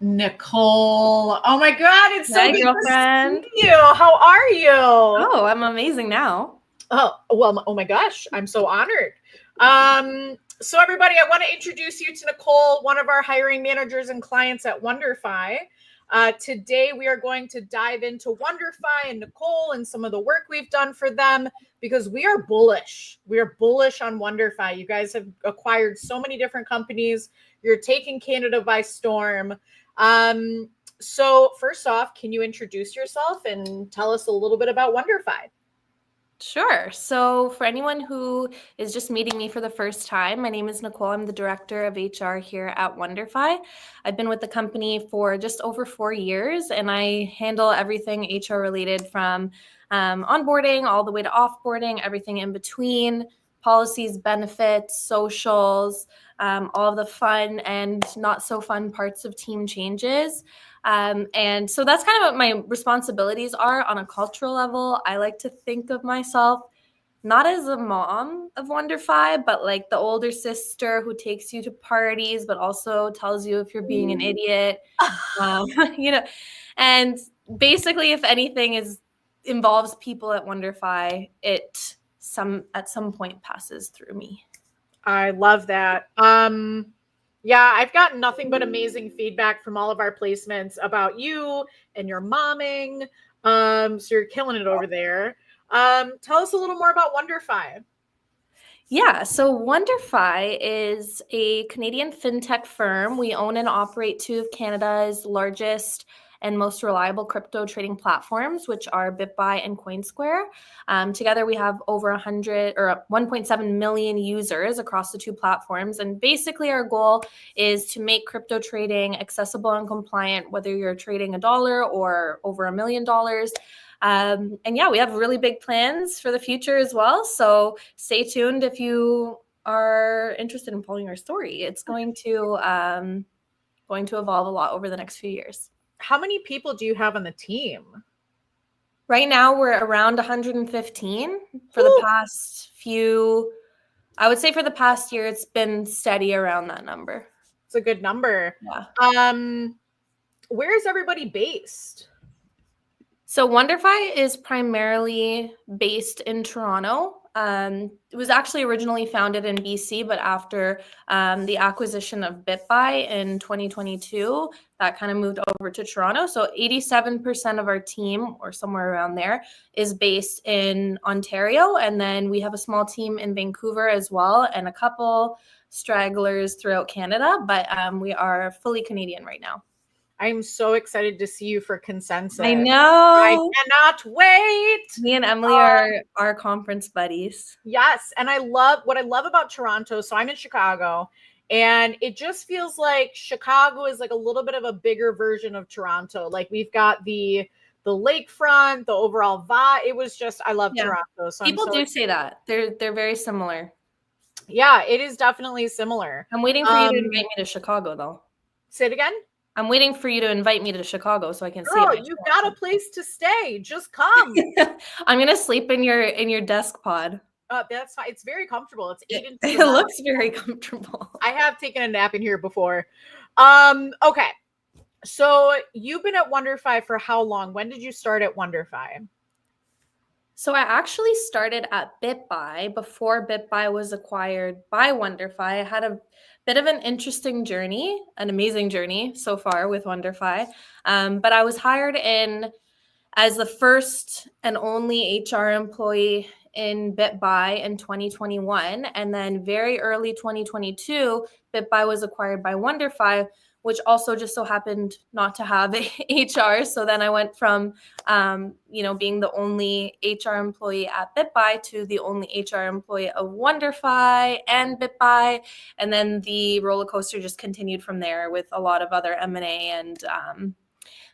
Nicole. Oh my God, it's so Hi, good girlfriend. to see you. How are you? Oh, I'm amazing now. Oh, well, oh my gosh, I'm so honored. So everybody, I want to introduce you to Nicole, one of our hiring managers and clients at WonderFi. Today, we are going to dive into WonderFi and Nicole and some of the work we've done for them because we are bullish. We are bullish on WonderFi. You guys have acquired so many different companies. You're taking Canada by storm. So first off, can you introduce yourself and tell us a little bit about WonderFi? Sure. So for anyone who is just meeting me for the first time, my name is Nicole. I'm the director of HR here at WonderFi. I've been with the company for just over 4 years, and I handle everything HR related from onboarding all the way to offboarding, everything in between, policies, benefits, socials, all of the fun and not so fun parts of team changes. And so that's kind of what my responsibilities are on a cultural level. I like to think of myself not as a mom of WonderFi, but like the older sister who takes you to parties, but also tells you if you're being an idiot, you know. And basically, if anything involves people at WonderFi, it at some point passes through me. I love that. Yeah, I've gotten nothing but amazing feedback from all of our placements about you and your momming. So you're killing it over there. Tell us a little more about WonderFi. Yeah, so WonderFi is a Canadian fintech firm. We own and operate two of Canada's largest and most reliable crypto trading platforms, which are BitBuy and Coinsquare. Together, we have over 1.7 million users across the two platforms. And basically, our goal is to make crypto trading accessible and compliant, whether you're trading $1 or over $1 million. And yeah, we have really big plans for the future as well. So stay tuned if you are interested in following our story. It's going to evolve a lot over the next few years. How many people do you have on the team? Right now, we're around 115 for the past few. I would say for the past year, it's been steady around that number. It's a good number. Yeah. Where is everybody based? So WonderFi is primarily based in Toronto. It was actually originally founded in BC, but after the acquisition of BitBuy in 2022, that kind of moved over to Toronto. So 87% of our team, or somewhere around there, is based in Ontario. And then we have a small team in Vancouver as well, and a couple stragglers throughout Canada, but we are fully Canadian right now. I'm so excited to see you for Consensus. I know. I cannot wait. Me and Emily are our conference buddies. Yes. And what I love about Toronto. So I'm in Chicago, and it just feels like Chicago is like a little bit of a bigger version of Toronto. Like we've got the lakefront, the overall vibe. It was just, I love Toronto. So people do say that they're very similar. Yeah, it is definitely similar. I'm waiting for you to invite me to Chicago, though. Say it again. I'm waiting for you to invite me to Chicago so I can see it. You've got a place to stay. Just come. I'm gonna sleep in your desk pod. That's fine. It's very comfortable. It's 8 inches. It looks very comfortable. I have taken a nap in here before. Okay. So you've been at WonderFi for how long? When did you start at WonderFi? So I actually started at BitBuy before BitBuy was acquired by WonderFi. I had a bit of an interesting journey, an amazing journey so far with WonderFi. But I was hired in as the first and only HR employee in BitBuy in 2021. And then very early 2022, BitBuy was acquired by WonderFi, which also just so happened not to have HR. So then I went from, being the only HR employee at BitBuy to the only HR employee of WonderFi and BitBuy. And then the roller coaster just continued from there with a lot of other M&A and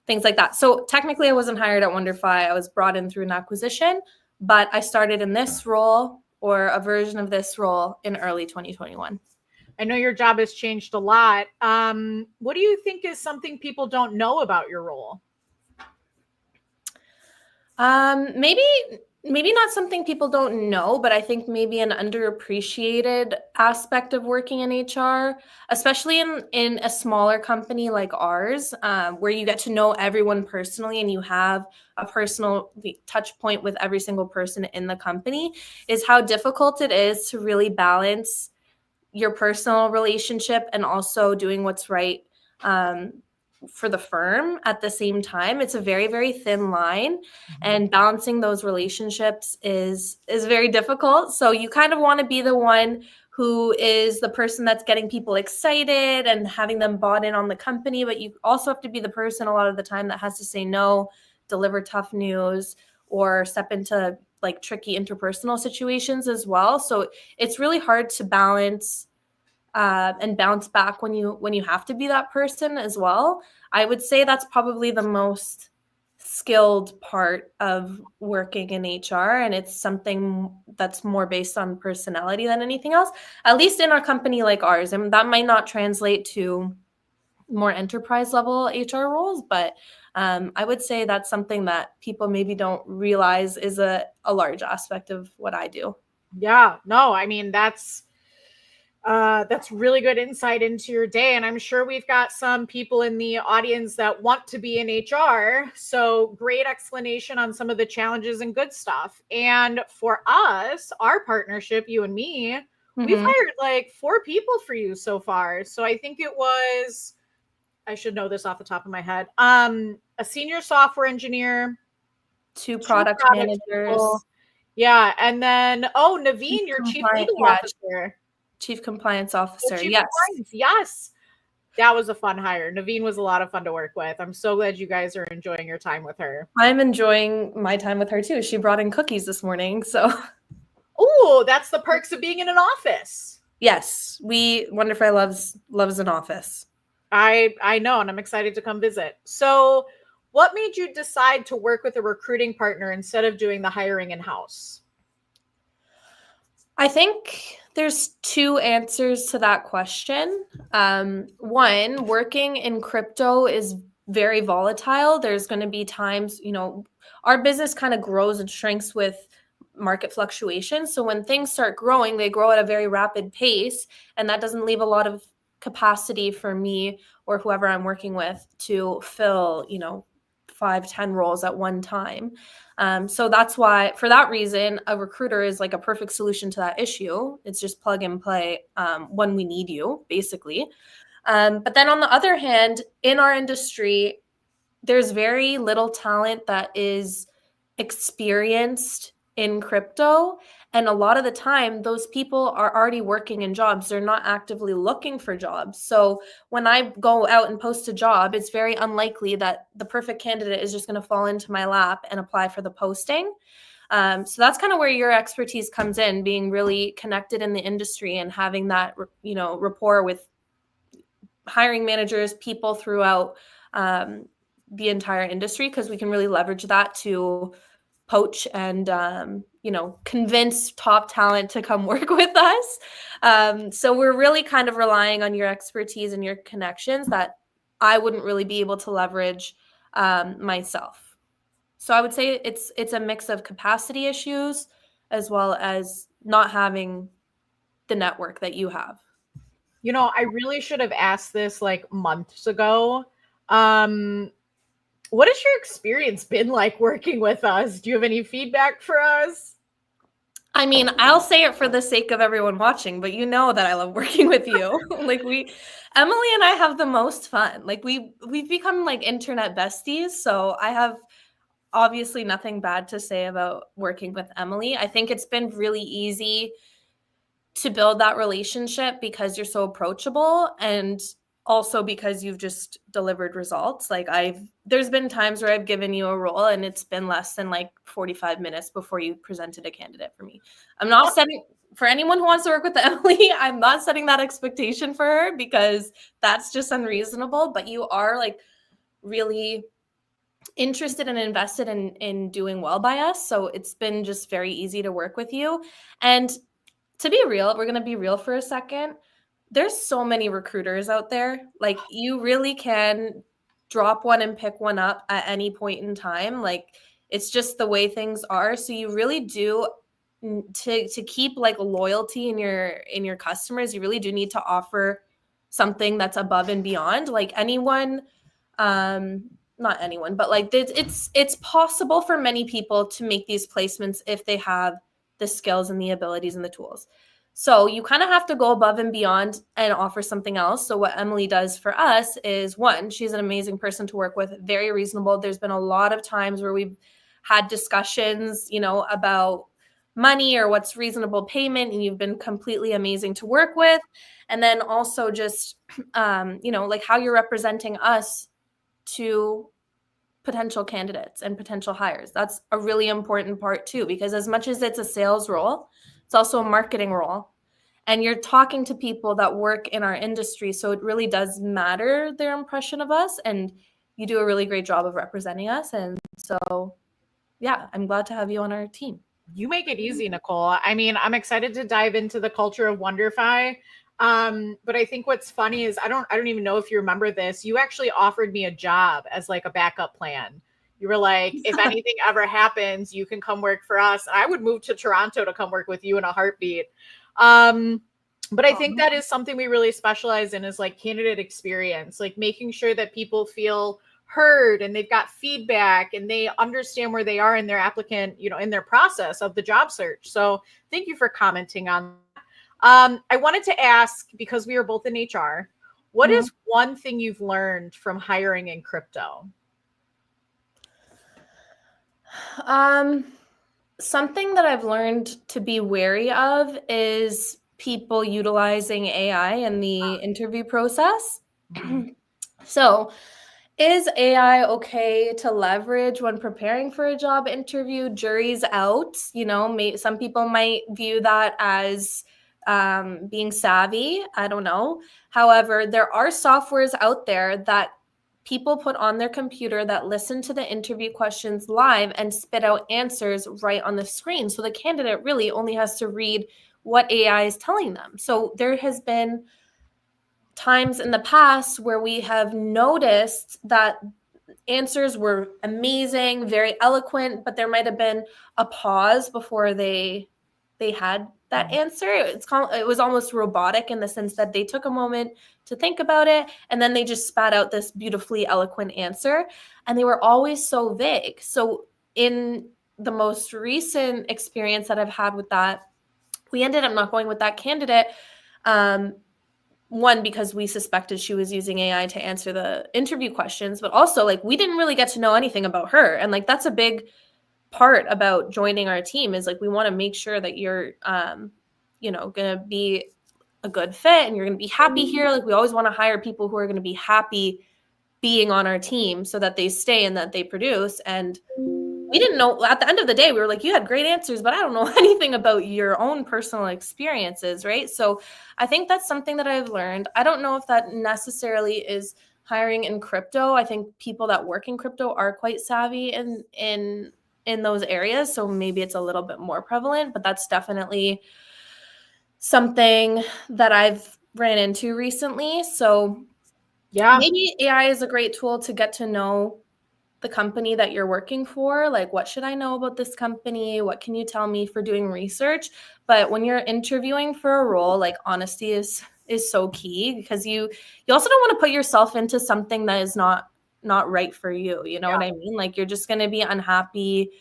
things like that. So technically I wasn't hired at WonderFi. I was brought in through an acquisition, but I started in this role or a version of this role in early 2021. I know your job has changed a lot. What do you think is something people don't know about your role? Maybe maybe not something people don't know, but I think maybe an underappreciated aspect of working in HR, especially in a smaller company like ours, where you get to know everyone personally and you have a personal touch point with every single person in the company, is how difficult it is to really balance your personal relationship and also doing what's right um, for the firm at the same time. It's a very, very thin line, and balancing those relationships is very difficult. So you kind of want to be the one who is the person that's getting people excited and having them bought in on the company, but you also have to be the person a lot of the time that has to say no, deliver tough news, or step into like tricky interpersonal situations as well. So it's really hard to balance and bounce back when you have to be that person as well. I would say that's probably the most skilled part of working in HR, and it's something that's more based on personality than anything else, at least in a company like ours. And that might not translate to more enterprise level HR roles, but I would say that's something that people maybe don't realize is a large aspect of what I do. Yeah, no, I mean, that's really good insight into your day. And I'm sure we've got some people in the audience that want to be in HR. So great explanation on some of the challenges and good stuff. And for us, our partnership, you and me, we've Mm-hmm. hired like 4 people for you so far. So I think it was, I should know this off the top of my head, a senior software engineer, Two 2 product product people. managers. Yeah. And then, oh, Naveen, your chief legal Yeah, officer. chief compliance Oh, officer. chief Yes. compliance. Yes. That was a fun hire. Naveen was a lot of fun to work with. I'm so glad you guys are enjoying your time with her. I'm enjoying my time with her too. She brought in cookies this morning. So, Oh, that's the perks of being in an office. yes, WonderFi loves an office. I know, and I'm excited to come visit. So, what made you decide to work with a recruiting partner instead of doing the hiring in-house? I think there's two answers to that question. One, working in crypto is very volatile. There's going to be times, our business kind of grows and shrinks with market fluctuations. So when things start growing, they grow at a very rapid pace, and that doesn't leave a lot of capacity for me or whoever I'm working with to fill, 5, 10 roles at one time. So that's why, for that reason, a recruiter is like a perfect solution to that issue. It's just plug and play when we need you, basically. But then on the other hand, in our industry, there's very little talent that is experienced in crypto. And a lot of the time, those people are already working in jobs. They're not actively looking for jobs. So when I go out and post a job, it's very unlikely that the perfect candidate is just going to fall into my lap and apply for the posting. So that's kind of where your expertise comes in, being really connected in the industry and having that, rapport with hiring managers, people throughout the entire industry, because we can really leverage that to poach and convince top talent to come work with us. So we're really kind of relying on your expertise and your connections that I wouldn't really be able to leverage myself. So I would say it's a mix of capacity issues as well as not having the network that you have. I really should have asked this like months ago. Um, what has your experience been like working with us? Do you have any feedback for us? I mean, I'll say it for the sake of everyone watching, but you know that I love working with you. Emily and I have the most fun. We've become like internet besties, so I have obviously nothing bad to say about working with Emily. I think it's been really easy to build that relationship because you're so approachable, and also because you've just delivered results. There's been times where I've given you a role and it's been less than like 45 minutes before you presented a candidate for me. I'm not setting, for anyone who wants to work with Emily, I'm not setting that expectation for her because that's just unreasonable, but you are like really interested and invested in doing well by us. So it's been just very easy to work with you. And to be real, we're going to be real for a second. There's so many recruiters out there. Like, you really can drop one and pick one up at any point in time. Like, It's just the way things are. So you really do to keep like loyalty in your customers, you really do need to offer something that's above and beyond. Like anyone, not anyone, but like it's possible for many people to make these placements if they have the skills and the abilities and the tools. So you kind of have to go above and beyond and offer something else. So what Emily does for us is, one, she's an amazing person to work with, very reasonable. There's been a lot of times where we've had discussions, about money or what's reasonable payment, and you've been completely amazing to work with. And then also just, like how you're representing us to potential candidates and potential hires. That's a really important part too, because as much as it's a sales role, it's also a marketing role. And you're talking to people that work in our industry. So it really does matter their impression of us. And you do a really great job of representing us. And so, yeah, I'm glad to have you on our team. You make it easy, Nicole. I mean, I'm excited to dive into the culture of WonderFi. But I think what's funny is I don't even know if you remember this. You actually offered me a job as like a backup plan. You were like, if anything ever happens, you can come work for us. I would move to Toronto to come work with you in a heartbeat. But I think that is something we really specialize in, is like candidate experience, like making sure that people feel heard and they've got feedback and they understand where they are in their applicant, in their process of the job search. So thank you for commenting on that. I wanted to ask, because we are both in HR, what is one thing you've learned from hiring in crypto? Something that I've learned to be wary of is people utilizing AI in the interview process. So, is AI okay to leverage when preparing for a job interview? Jury's out. Some people might view that as being savvy. I don't know. However, there are softwares out there that people put on their computer that listen to the interview questions live and spit out answers right on the screen. So the candidate really only has to read what AI is telling them. So there has been times in the past where we have noticed that answers were amazing, very eloquent, but there might have been a pause before they had that answer. It was almost robotic in the sense that they took a moment to think about it and then they just spat out this beautifully eloquent answer, and they were always so vague. So in the most recent experience that I've had with that, we ended up not going with that candidate. One, because we suspected she was using AI to answer the interview questions, but also like we didn't really get to know anything about her. And like that's a big part about joining our team, is like we want to make sure that you're gonna be a good fit and you're gonna be happy here. Like we always want to hire people who are going to be happy being on our team so that they stay and that they produce. And we didn't know, at the end of the day, we were like, you had great answers, but I don't know anything about your own personal experiences, right? So I think that's something that I've learned. I don't know if that necessarily is hiring in crypto. I think people that work in crypto are quite savvy in those areas. So maybe it's a little bit more prevalent, but that's definitely something that I've ran into recently. So yeah, maybe AI is a great tool to get to know the company that you're working for. Like, what should I know about this company? What can you tell me for doing research? But when you're interviewing for a role, like honesty is so key, because you also don't want to put yourself into something that is not right for you. You know what I mean? Like you're just going to be unhappy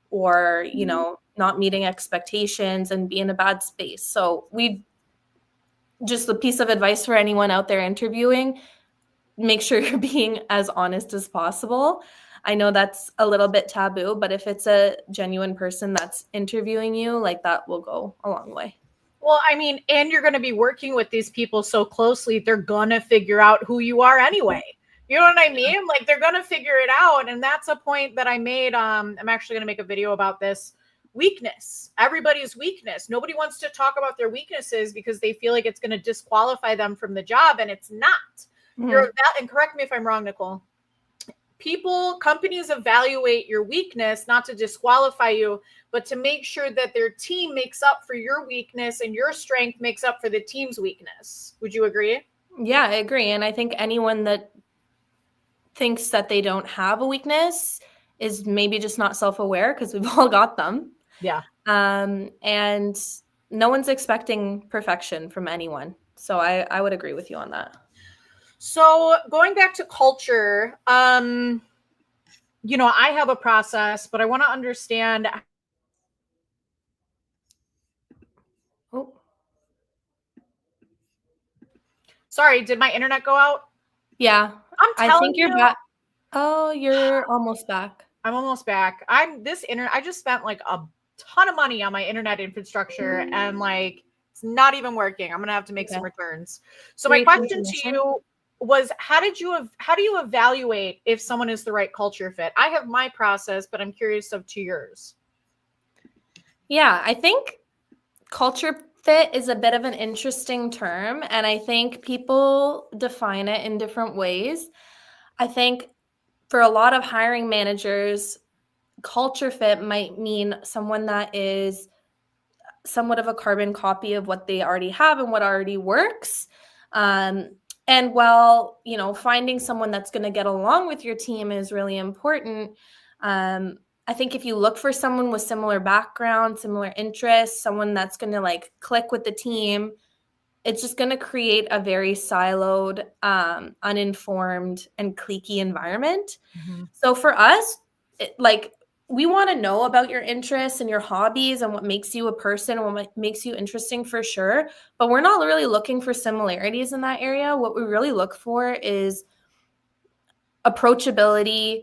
or, not meeting expectations and be in a bad space. So just a piece of advice for anyone out there interviewing, make sure you're being as honest as possible. I know that's a little bit taboo, but if it's a genuine person that's interviewing you, like that will go a long way. Well, I mean, and you're going to be working with these people so closely, they're going to figure out who you are anyway. You know what I mean? Like they're going to figure it out. And that's a point that I made. I'm actually going to make a video about this. Weakness, everybody's weakness. Nobody wants to talk about their weaknesses because they feel like it's going to disqualify them from the job. And it's not. And correct me if I'm wrong, Nicole. Companies evaluate your weakness, not to disqualify you, but to make sure that their team makes up for your weakness and your strength makes up for the team's weakness. Would you agree? Yeah, I agree. And I think anyone that thinks that they don't have a weakness is maybe just not self-aware, because we've all got them. Yeah. And no one's expecting perfection from anyone. So I would agree with you on that. So going back to culture, I have a process, but I want to understand. Oh, sorry, did my internet go out? yeah. I'm telling I think you're you, back. Oh, you're almost back. I'm almost back. I just spent like a ton of money on my internet infrastructure and like it's not even working. I'm gonna have to make some returns. So my question to you was, how do you evaluate if someone is the right culture fit? I have my process, but I'm curious of to yours. Yeah, I think culture fit is a bit of an interesting term, and I think people define it in different ways. I think for a lot of hiring managers, culture fit might mean someone that is somewhat of a carbon copy of what they already have and what already works. And while, finding someone that's going to get along with your team is really important, I think if you look for someone with similar background, similar interests, someone that's going to like click with the team, it's just going to create a very siloed, uninformed, and cliquey environment. Mm-hmm. So for us, we want to know about your interests and your hobbies and what makes you a person and what makes you interesting for sure. But we're not really looking for similarities in that area. What we really look for is approachability,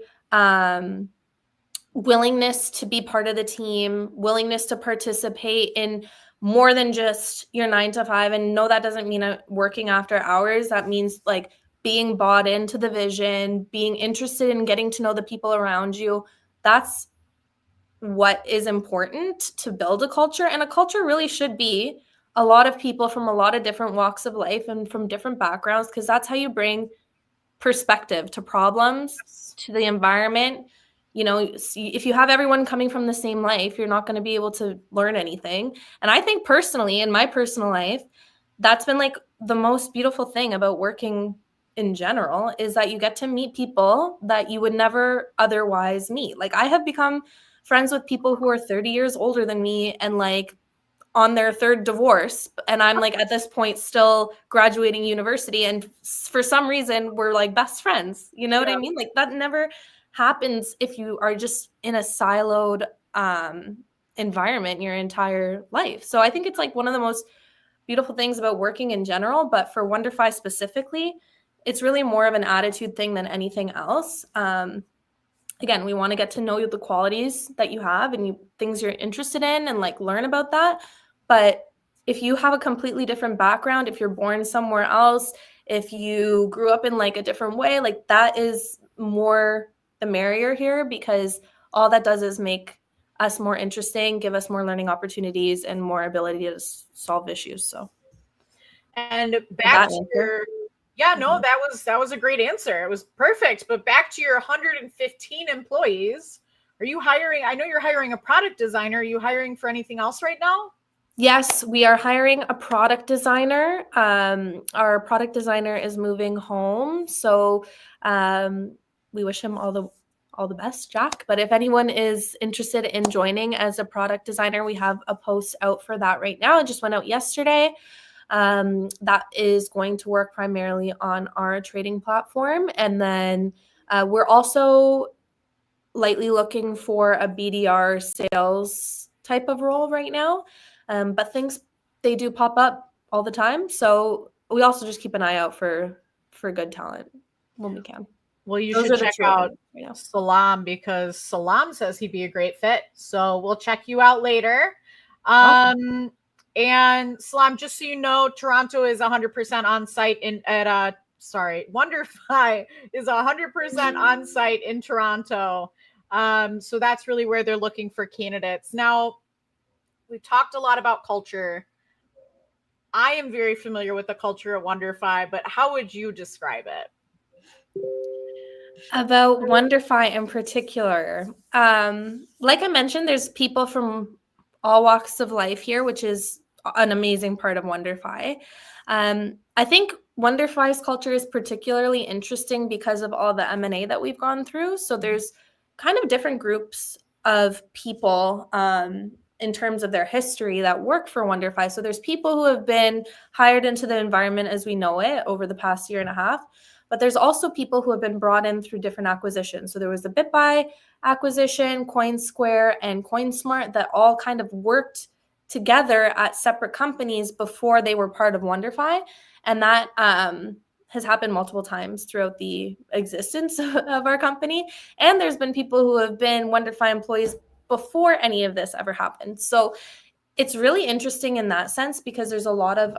willingness to be part of the team, willingness to participate in more than just your 9 to 5. And no, that doesn't mean working after hours. That means like being bought into the vision, being interested in getting to know the people around you. That's what is important to build a culture. And a culture really should be a lot of people from a lot of different walks of life and from different backgrounds, because that's how you bring perspective to problems, to the environment. If you have everyone coming from the same life, you're not going to be able to learn anything. And I think personally, in my personal life, that's been like the most beautiful thing about working in general, is that you get to meet people that you would never otherwise meet. Like I have become friends with people who are 30 years older than me and like on their third divorce. And I'm like at this point still graduating university. And for some reason we're like best friends. You know what I mean? Like that never happens if you are just in a siloed environment your entire life. So I think it's like one of the most beautiful things about working in general. But for WonderFi specifically, it's really more of an attitude thing than anything else. Again, we want to get to know the qualities that you have and things you're interested in and like learn about that. But if you have a completely different background, if you're born somewhere else, if you grew up in like a different way, like that is more the merrier here, because all that does is make us more interesting, give us more learning opportunities and more ability to solve issues. So, and back to your that was a great answer. It was perfect. But back to your 115 employees, are you hiring? I know you're hiring a product designer. Are you hiring for anything else right now? Yes, we are hiring a product designer. Our product designer is moving home, so we wish him all the best, Jack. But if anyone is interested in joining as a product designer, we have a post out for that right now. It just went out yesterday. That is going to work primarily on our trading platform. And then we're also lightly looking for a BDR sales type of role right now. But they do pop up all the time. So we also just keep an eye out for good talent when we can. Well, you should check out Salam, because Salam says he'd be a great fit. So we'll check you out later. Awesome. And Salam, just so you know, Toronto is 100% on site WonderFi is 100% on site in Toronto. So that's really where they're looking for candidates. Now, we've talked a lot about culture. I am very familiar with the culture at WonderFi, but how would you describe it? About WonderFi in particular, like I mentioned, there's people from all walks of life here, which is an amazing part of WonderFi. I think WonderFi's culture is particularly interesting because of all the M&A that we've gone through. So there's kind of different groups of people in terms of their history that work for WonderFi. So there's people who have been hired into the environment as we know it over the past year and a half, but there's also people who have been brought in through different acquisitions. So there was the BitBuy acquisition, CoinSquare, and CoinSmart that all kind of worked together at separate companies before they were part of WonderFi. And that has happened multiple times throughout the existence of our company. And there's been people who have been WonderFi employees before any of this ever happened. So it's really interesting in that sense because there's a lot of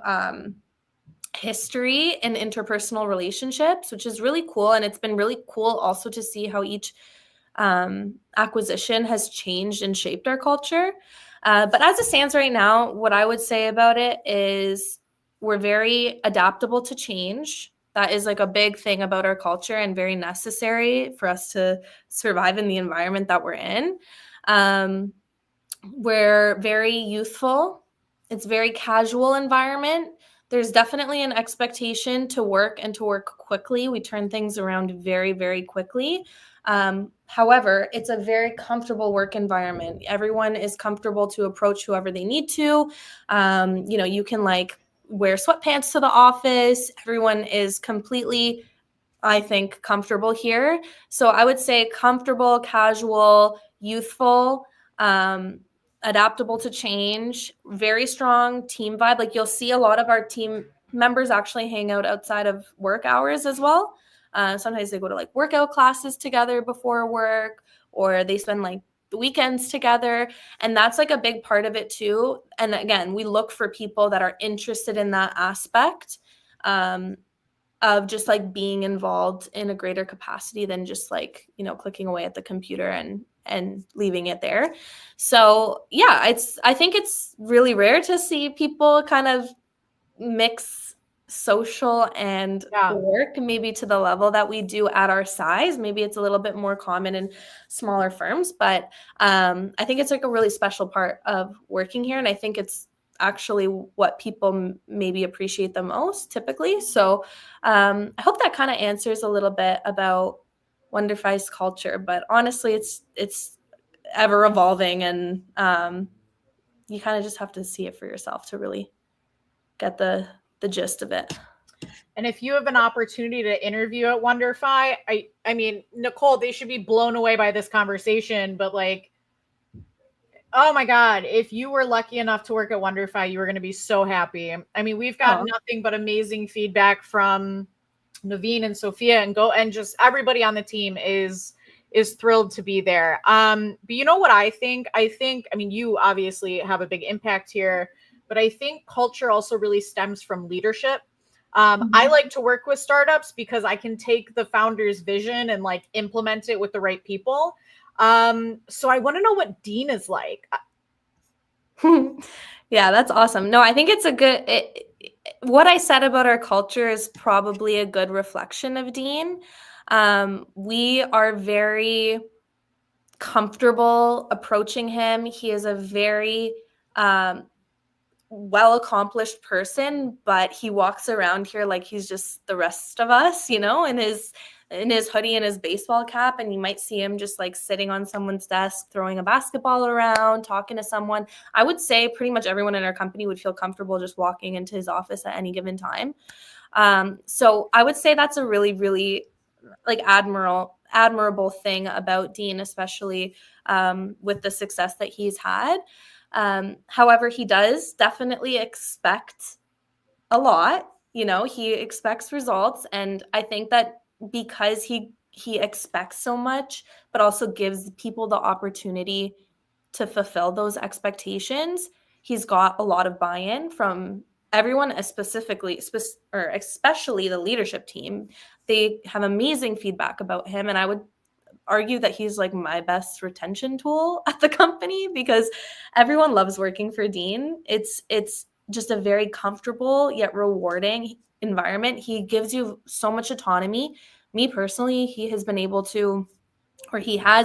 history in interpersonal relationships, which is really cool. And it's been really cool also to see how each acquisition has changed and shaped our culture. But as it stands right now, what I would say about it is we're very adaptable to change. That is like a big thing about our culture and very necessary for us to survive in the environment that we're in. We're very youthful. It's a very casual environment. There's definitely an expectation to work and to work quickly. We turn things around very, very quickly. However, it's a very comfortable work environment. Everyone is comfortable to approach whoever they need to. You can like wear sweatpants to the office. Everyone is completely, I think, comfortable here. So I would say comfortable, casual, youthful, adaptable to change, very strong team vibe. Like you'll see a lot of our team members actually hang out outside of work hours as well. Sometimes they go to like workout classes together before work, or they spend like the weekends together. And that's like a big part of it too. And again, we look for people that are interested in that aspect of just like being involved in a greater capacity than just like, clicking away at the computer and leaving it there. So yeah, I think it's really rare to see people kind of mix social and work maybe to the level that we do at our size. Maybe it's a little bit more common in smaller firms, but I think it's like a really special part of working here. And I think it's actually what people maybe appreciate the most typically. So I hope that kind of answers a little bit about WonderFi's culture, but honestly, it's ever evolving, and you kind of just have to see it for yourself to really get the gist of it. And if you have an opportunity to interview at WonderFi, I mean, Nicole, they should be blown away by this conversation, but like, oh my God, if you were lucky enough to work at WonderFi, you were going to be so happy. I mean, we've got nothing but amazing feedback from Naveen and Sophia and just everybody on the team is thrilled to be there. But you know what I think? I mean, you obviously have a big impact here, but I think culture also really stems from leadership. I like to work with startups because I can take the founder's vision and like implement it with the right people. So I want to know what Dean is like. Yeah, that's awesome. No, I think it's what I said about our culture is probably a good reflection of Dean. We are very comfortable approaching him. He is a very well-accomplished person, but he walks around here like he's just the rest of us, in his hoodie and his baseball cap, and you might see him just like sitting on someone's desk, throwing a basketball around, talking to someone. I would say pretty much everyone in our company would feel comfortable just walking into his office at any given time. So I would say that's a really, really like admirable thing about Dean, especially with the success that he's had. However, he does definitely expect a lot. He expects results, and I think that because he expects so much, but also gives people the opportunity to fulfill those expectations, he's got a lot of buy-in from everyone, especially the leadership team. They have amazing feedback about him, and I would argue that he's like my best retention tool at the company because everyone loves working for Dean. It's just a very comfortable yet rewarding environment. He gives you so much autonomy. Me personally, he has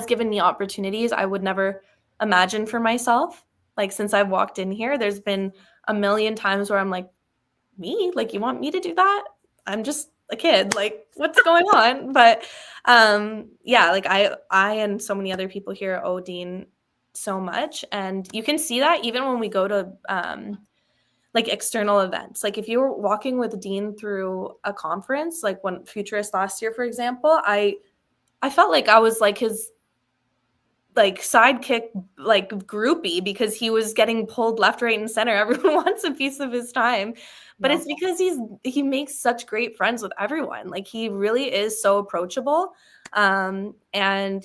given me opportunities I would never imagine for myself. Like since I've walked in here, there's been a million times where I'm like, me? Like you want me to do that? I'm just a kid. Like, what's going on? But yeah, like I and so many other people here owe Dean so much. And you can see that even when we go to like external events. Like if you were walking with Dean through a conference, like when Futurist last year, for example, I felt like I was like his like sidekick, like groupie, because he was getting pulled left, right, and center. Everyone wants a piece of his time, but it's because he makes such great friends with everyone. Like he really is so approachable. And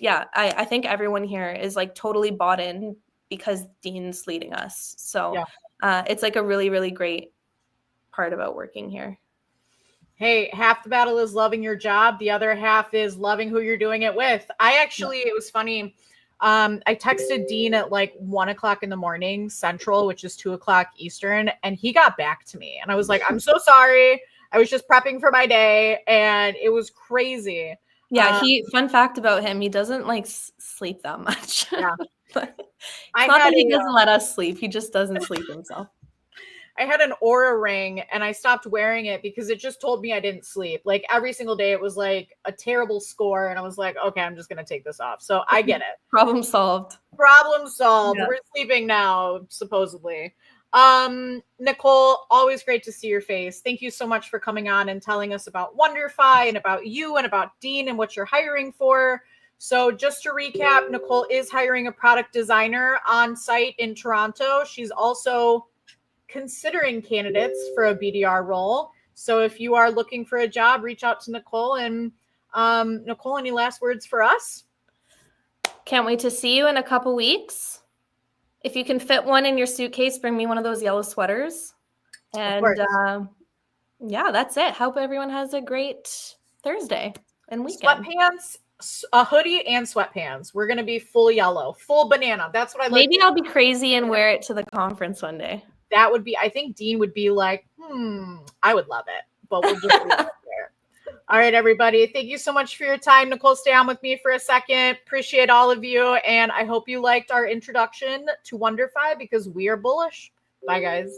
yeah, I think everyone here is like totally bought in because Dean's leading us. So it's like a really, really great part about working here. Hey, half the battle is loving your job. The other half is loving who you're doing it with. It was funny. I texted Dean at like 1:00 in the morning Central, which is 2:00 Eastern, and he got back to me. And I was like, I'm so sorry. I was just prepping for my day, and it was crazy. Yeah, fun fact about him, he doesn't like sleep that much. Yeah. But it's not that he doesn't let us sleep. He just doesn't sleep himself. I had an Aura ring and I stopped wearing it because it just told me I didn't sleep. Like every single day it was like a terrible score. And I was like, okay, I'm just going to take this off. So I get it. Problem solved. Problem solved. Yeah. We're sleeping now, supposedly. Nicole, always great to see your face. Thank you so much for coming on and telling us about WonderFi and about you and about Dean and what you're hiring for. So just to recap, Nicole is hiring a product designer on site in Toronto. She's also considering candidates for a BDR role. So if you are looking for a job, reach out to Nicole. And Nicole, any last words for us? Can't wait to see you in a couple weeks. If you can fit one in your suitcase, bring me one of those yellow sweaters. And yeah, that's it. Hope everyone has a great Thursday and weekend. Sweatpants, a hoodie and sweatpants. We're going to be full yellow, full banana. That's what I like. Maybe I'll be crazy and wear it to the conference one day. That would be, I think Dean would be like, I would love it, but we'll just leave it there. All right, everybody. Thank you so much for your time. Nicole, stay on with me for a second. Appreciate all of you. And I hope you liked our introduction to WonderFi because we are bullish. Bye, guys.